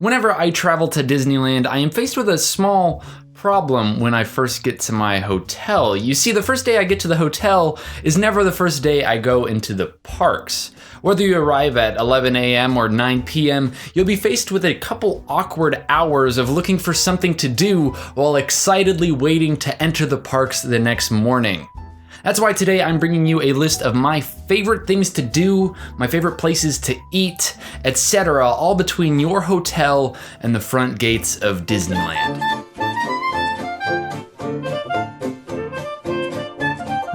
Whenever I travel to Disneyland, I am faced with a small problem when I first get to my hotel. You see, the first day I get to the hotel is never the first day I go into the parks. Whether you arrive at 11 a.m. or 9 p.m., you'll be faced with a couple awkward hours of looking for something to do while excitedly waiting to enter the parks the next morning. That's why today I'm bringing you a list of my favorite things to do, my favorite places to eat, etc., all between your hotel and the front gates of Disneyland.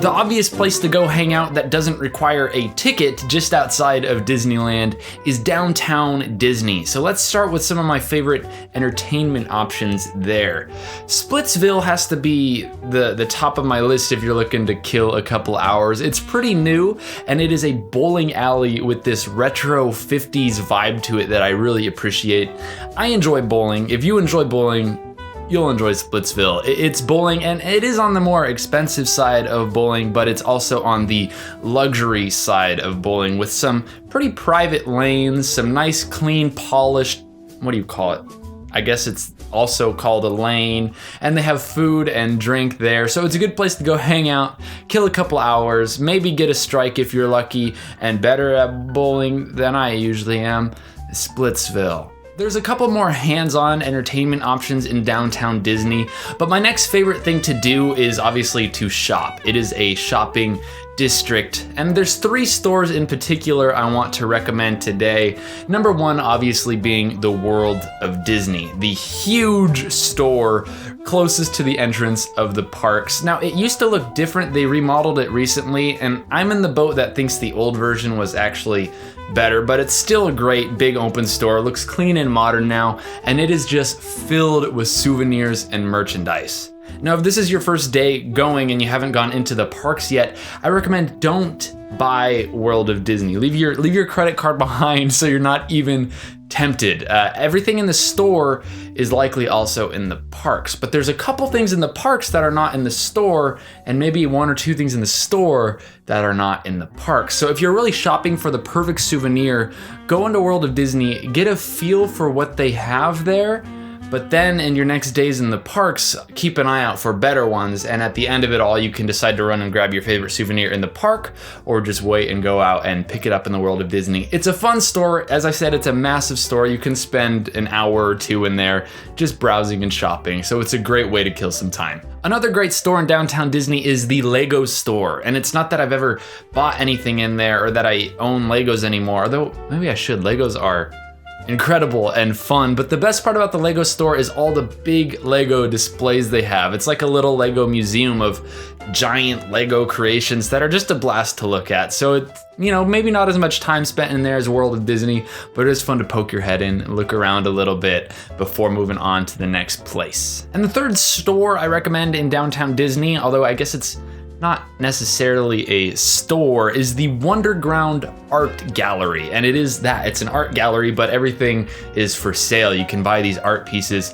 The obvious place to go hang out that doesn't require a ticket just outside of Disneyland is downtown Disney. So let's start with some of my favorite entertainment options there. Splitsville has to be the top of my list if you're looking to kill a couple hours. It's pretty new, and it is a bowling alley with this retro 50s vibe to it that I really appreciate. I enjoy bowling. If you enjoy bowling, you'll enjoy Splitsville. It's bowling, and it is on the more expensive side of bowling, but it's also on the luxury side of bowling with some pretty private lanes, some nice, clean, polished, what do you call it? I guess it's also called a lane, and they have food and drink there. So it's a good place to go hang out, kill a couple hours, maybe get a strike if you're lucky and better at bowling than I usually am. Splitsville. There's a couple more hands-on entertainment options in downtown Disney, but my next favorite thing to do is obviously to shop. It is a shopping district, and there's 3 stores in particular I want to recommend today. Number 1 obviously being the World of Disney, the huge store closest to the entrance of the parks. Now, it used to look different. They remodeled it recently, and I'm in the boat that thinks the old version was actually better, but it's still a great big open store. It looks clean and modern now, and it is just filled with souvenirs and merchandise. Now, if this is your first day going and you haven't gone into the parks yet, I recommend don't buy World of Disney. Leave your credit card behind so you're not even tempted. Everything in the store is likely also in the parks, but there's a couple things in the parks that are not in the store, and maybe 1 or 2 things in the store that are not in the parks. So if you're really shopping for the perfect souvenir, go into World of Disney, get a feel for what they have there, but then in your next days in the parks, keep an eye out for better ones, and at the end of it all, you can decide to run and grab your favorite souvenir in the park, or just wait and go out and pick it up in the World of Disney. It's a fun store. As I said, it's a massive store. You can spend an hour or 2 in there just browsing and shopping, so it's a great way to kill some time. Another great store in downtown Disney is the Lego store, and it's not that I've ever bought anything in there or that I own Legos anymore, although maybe I should. Legos are incredible and fun, but the best part about the Lego store is all the big Lego displays they have. It's like a little Lego museum of giant Lego creations that are just a blast to look at. So it's, maybe not as much time spent in there as World of Disney, but it is fun to poke your head in and look around a little bit before moving on to the next place. And the third store I recommend in downtown Disney, although I guess it's not necessarily a store, is the Wonderground Art Gallery. And it is that. It's an art gallery, but everything is for sale. You can buy these art pieces.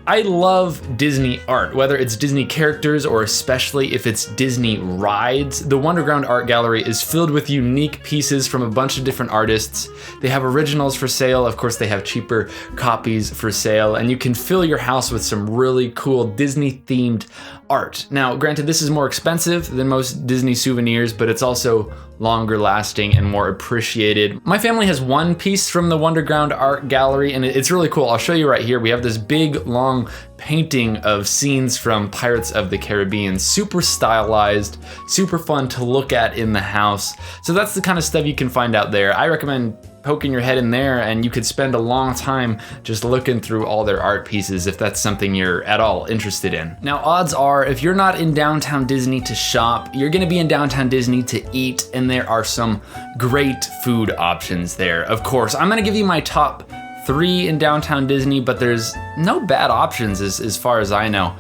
I love Disney art, whether it's Disney characters or especially if it's Disney rides. The Wonderground Art Gallery is filled with unique pieces from a bunch of different artists. They have originals for sale. Of course, they have cheaper copies for sale, and you can fill your house with some really cool Disney-themed art. Now, granted, this is more expensive than most Disney souvenirs, but it's also longer lasting and more appreciated. My family has one piece from the Wonderground Art Gallery, and it's really cool. I'll show you right here. We have this big, long painting of scenes from Pirates of the Caribbean. Super stylized, super fun to look at in the house. So that's the kind of stuff you can find out there. I recommend poking your head in there, and you could spend a long time just looking through all their art pieces if that's something you're at all interested in. Now, odds are, if you're not in downtown Disney to shop, you're gonna be in downtown Disney to eat, and there are some great food options there. Of course, I'm gonna give you my top 3 in downtown Disney, but there's no bad options as far as I know.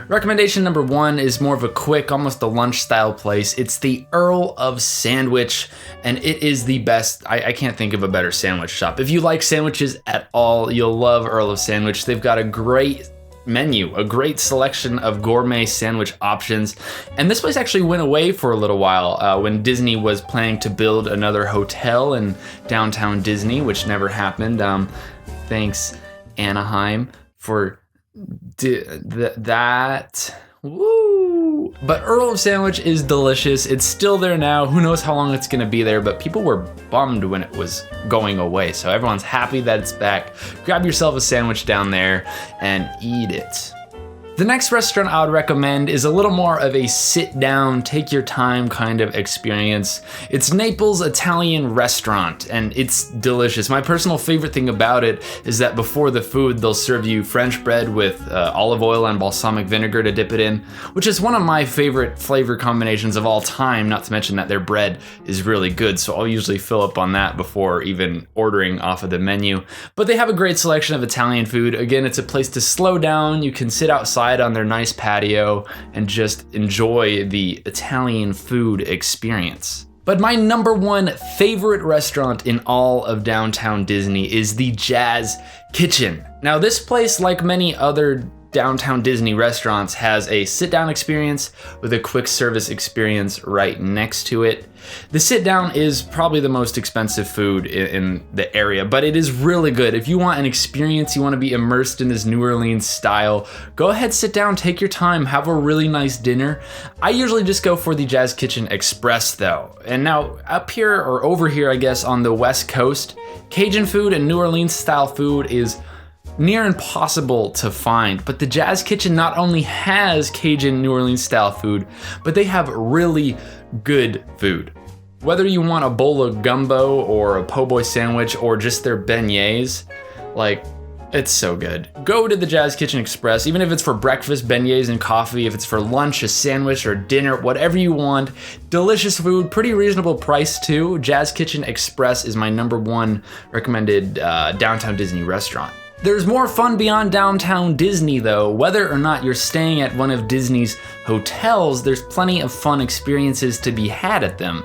Recommendation number 1 is more of a quick, almost a lunch style place. It's the Earl of Sandwich, and it is the best. I can't think of a better sandwich shop. If you like sandwiches at all, you'll love Earl of Sandwich. They've got a great menu, a great selection of gourmet sandwich options. And this place actually went away for a little while when Disney was planning to build another hotel in downtown Disney, which never happened. Thanks Anaheim for that. Woo! But Earl of Sandwich is delicious. It's still there now. Who knows how long it's gonna be there, but people were bummed when it was going away. So everyone's happy that it's back. Grab yourself a sandwich down there and eat it. The next restaurant I would recommend is a little more of a sit down, take your time kind of experience. It's Naples Italian Restaurant, and it's delicious. My personal favorite thing about it is that before the food, they'll serve you French bread with olive oil and balsamic vinegar to dip it in, which is one of my favorite flavor combinations of all time, not to mention that their bread is really good, so I'll usually fill up on that before even ordering off of the menu. But they have a great selection of Italian food. Again, it's a place to slow down. You can sit outside on their nice patio and just enjoy the Italian food experience. But my number one favorite restaurant in all of downtown Disney is the Jazz Kitchen. Now, this place, like many other downtown Disney restaurants, has a sit-down experience with a quick service experience right next to it. The sit-down is probably the most expensive food in the area, but it is really good. If you want an experience, you want to be immersed in this New Orleans style, go ahead, sit down, take your time, have a really nice dinner. I usually just go for the Jazz Kitchen Express though. And now up here, or over here I guess, on the West Coast, Cajun food and New Orleans style food is near impossible to find, but the Jazz Kitchen not only has Cajun New Orleans style food, but they have really good food. Whether you want a bowl of gumbo or a po' boy sandwich or just their beignets, like, it's so good. Go to the Jazz Kitchen Express, even if it's for breakfast, beignets and coffee, if it's for lunch, a sandwich or dinner, whatever you want. Delicious food, pretty reasonable price too. Jazz Kitchen Express is my number one recommended downtown Disney restaurant. There's more fun beyond downtown Disney though. Whether or not you're staying at one of Disney's hotels, there's plenty of fun experiences to be had at them.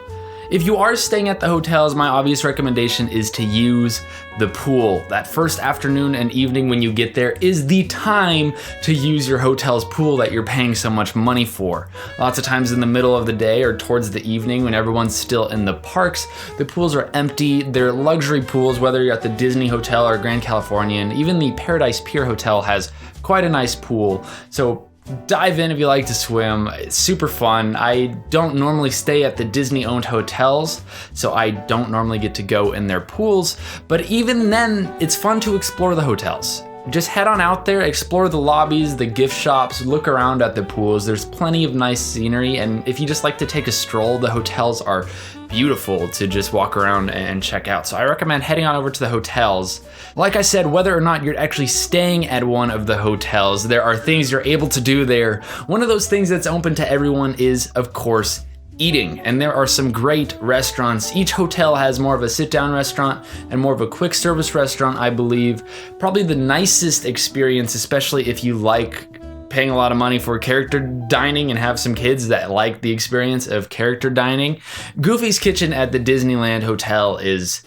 If you are staying at the hotels, my obvious recommendation is to use the pool. That first afternoon and evening when you get there is the time to use your hotel's pool that you're paying so much money for. Lots of times in the middle of the day or towards the evening when everyone's still in the parks, the pools are empty. They're luxury pools, whether you're at the Disney Hotel or Grand Californian. Even the Paradise Pier Hotel has quite a nice pool. So dive in if you like to swim. It's super fun. I don't normally stay at the Disney-owned hotels, so I don't normally get to go in their pools, but even then, it's fun to explore the hotels. Just head on out there, explore the lobbies, the gift shops, look around at the pools. There's plenty of nice scenery, and if you just like to take a stroll, the hotels are beautiful to just walk around and check out. So I recommend heading on over to the hotels. Like I said, whether or not you're actually staying at one of the hotels, there are things you're able to do there. One of those things that's open to everyone is, of course, eating, and there are some great restaurants. Each hotel has more of a sit-down restaurant and more of a quick service restaurant, I believe. Probably the nicest experience, especially if you like paying a lot of money for character dining and have some kids that like the experience of character dining. Goofy's Kitchen at the Disneyland Hotel is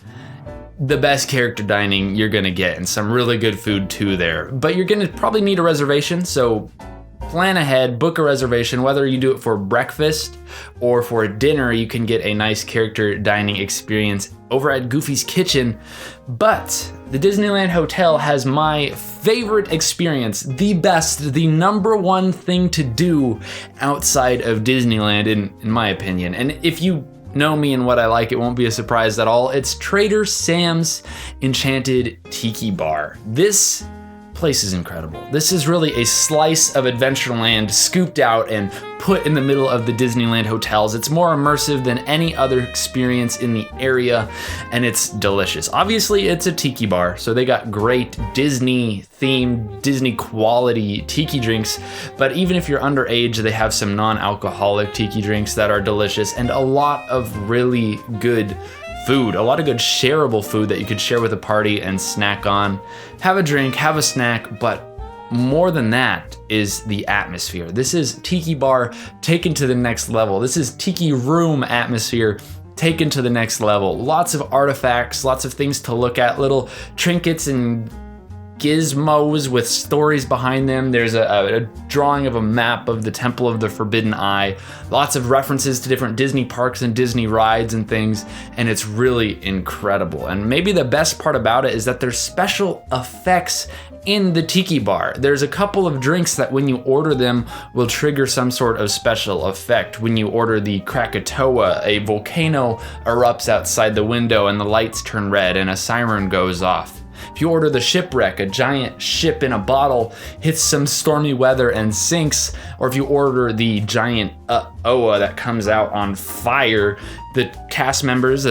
the best character dining you're gonna get, and some really good food too there. But you're gonna probably need a reservation, so plan ahead, book a reservation. Whether you do it for breakfast or for dinner, you can get a nice character dining experience over at Goofy's Kitchen. But the Disneyland Hotel has my favorite experience, the best, the number one thing to do outside of Disneyland, in my opinion. And if you know me and what I like, it won't be a surprise at all. It's Trader Sam's Enchanted Tiki Bar. This place is incredible. This is really a slice of Adventureland scooped out and put in the middle of the Disneyland hotels. It's more immersive than any other experience in the area, and it's delicious. Obviously, it's a tiki bar, so they got great Disney-themed, Disney-quality tiki drinks, but even if you're underage, they have some non-alcoholic tiki drinks that are delicious, and a lot of really good food, a lot of good shareable food that you could share with a party and snack on. Have a drink, have a snack, but more than that is the atmosphere. This is Tiki Bar taken to the next level. This is Tiki Room atmosphere taken to the next level. Lots of artifacts, lots of things to look at, little trinkets and gizmos with stories behind them. There's a drawing of a map of the Temple of the Forbidden Eye, lots of references to different Disney parks and Disney rides and things, and it's really incredible. And maybe the best part about it is that there's special effects in the Tiki Bar. There's a couple of drinks that when you order them will trigger some sort of special effect. When you order the Krakatoa, a volcano erupts outside the window and the lights turn red and a siren goes off. If you order the Shipwreck, a giant ship in a bottle hits some stormy weather and sinks. Or if you order the giant Oa that comes out on fire, the cast members,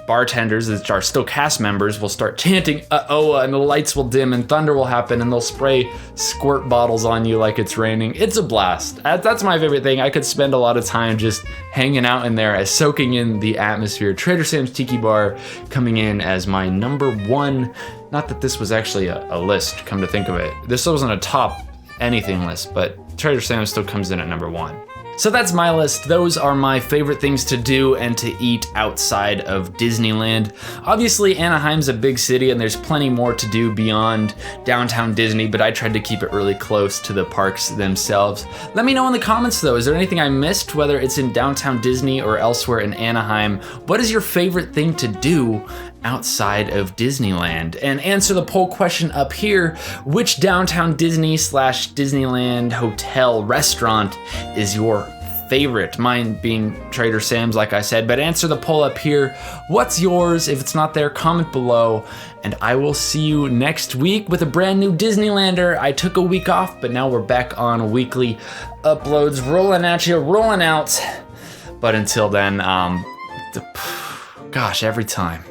bartenders that are still cast members will start chanting "Oa" and the lights will dim and thunder will happen and they'll spray squirt bottles on you like it's raining. It's a blast. That's my favorite thing. I could spend a lot of time just hanging out in there, soaking in the atmosphere. Trader Sam's Tiki Bar coming in as my number one. Not that this was actually a list, come to think of it. This wasn't a top anything list, but Trader Sam's still comes in at number one. So that's my list. Those are my favorite things to do and to eat outside of Disneyland. Obviously, Anaheim's a big city and there's plenty more to do beyond downtown Disney, but I tried to keep it really close to the parks themselves. Let me know in the comments though, is there anything I missed, whether it's in downtown Disney or elsewhere in Anaheim? What is your favorite thing to do outside of Disneyland? And answer the poll question up here. Which downtown Disney / Disneyland hotel restaurant is your favorite? Mine being Trader Sam's, like I said, but answer the poll up here. What's yours? If it's not there, comment below, and I will see you next week with a brand new Disneylander. I took a week off, but now we're back on weekly uploads, rolling at you, rolling out. But until then, gosh, every time.